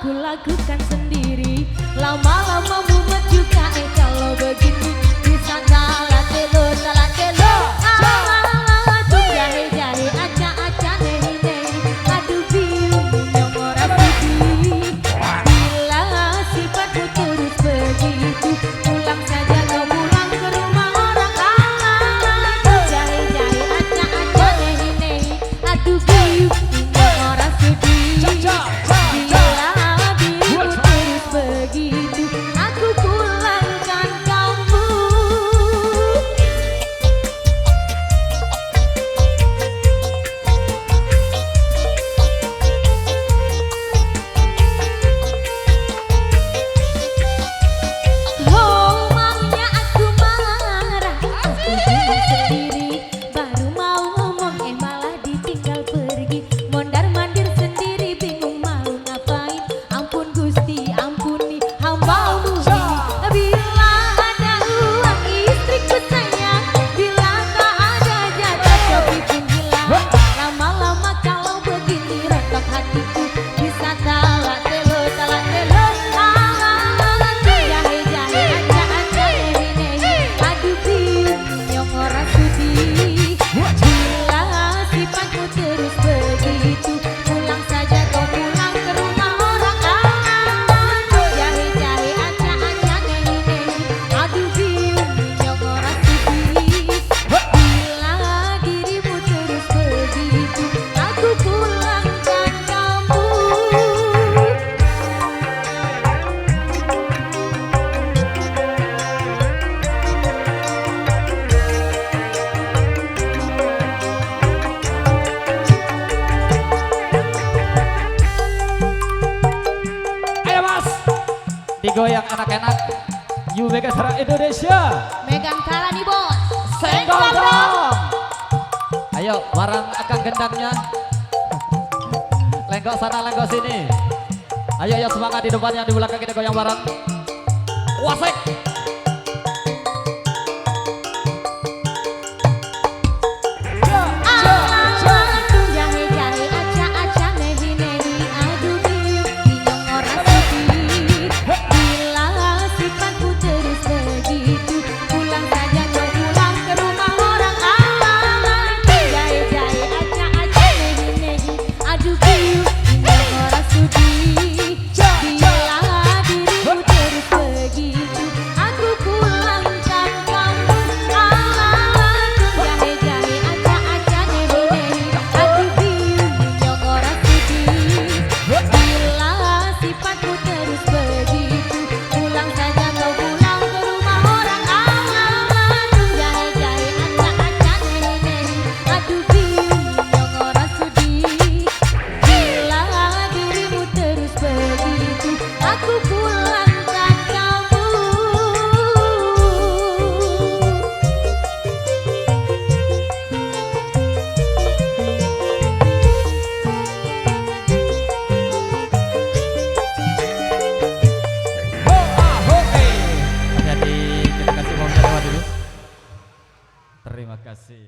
aku lakukan sendiri. Lama-lama mumet juga kalau begini. Bisa salah telo, salah telo. Tuh jahe-jahe, aca-aca, nehi-nehi. Aduh bingung yang orang sedih. Bila sifatmu terus begitu, pulang saja kau pulang ke rumah orang. Tuh jahe-jahe, aca-aca, nehi-nehi. Aduh bingung yang orang sedih. Bila dirimu terus begitu, aku pulangkan kamu. Oh, maunya aku marah, aku bingung sendiri. Baru mau ngomong malah ditinggal pergi. Mondar-mandir sendiri bingung mau ngapain. Ampun Gusti, ampuni hambamu ini. Bila ada uang istriku sayang, bila tak ada jatah Shopee pun hilang. Lama-lama kalau begini rontok hatiku. Bisa salah telo, salah telo. Jahe-jahe, aca-aca, nehi-nehi. Aduh bingung yang orang sudi. Bila sifatmu terus begitu, pulang saja kau pulang ke rumah orang. Jahe-jahe, aca-aca, nehi-nehi. Aduh bingung yang orang sudi. Bila dirimu terus begitu, aku pulangkan kamu. Ayo Mas, digoyang enak-enak. You Mega Sara Indonesia. Megang cara nih bos. Senggol dong. Ayo, warang akan gendangnya. Lenggok sana, lenggok sini. Ayo, ayo semangat di depan, yang di belakang kita goyang bareng. Wasek. Tuh jahe-jahe, aca-aca, nehi-nehi. Aduh bingung yang orang sedih. Bila sifatku terus begitu, pulang saja kau pulang ke rumah orang. Tuh jahe-jahe, aca-aca, nehi-nehi. Aduh bingung yang orang sedih. Bila dirimu terus begitu, aku pulangkan kamu. Tuh jahe-jahe, aca-aca, nehi-nehi. Aduh bingung yang orang sedih. Bila sifatmu terus begitu, pulang saja kau pulang ke rumah orang. Tuh jahe-jahe, aca-aca, nehi-nehi. Aduh bingung yang orang sedih. Bila dirimu terus begitu, aku pulangkan kamu. Jadi kita kasih momennya dulu. Terima kasih.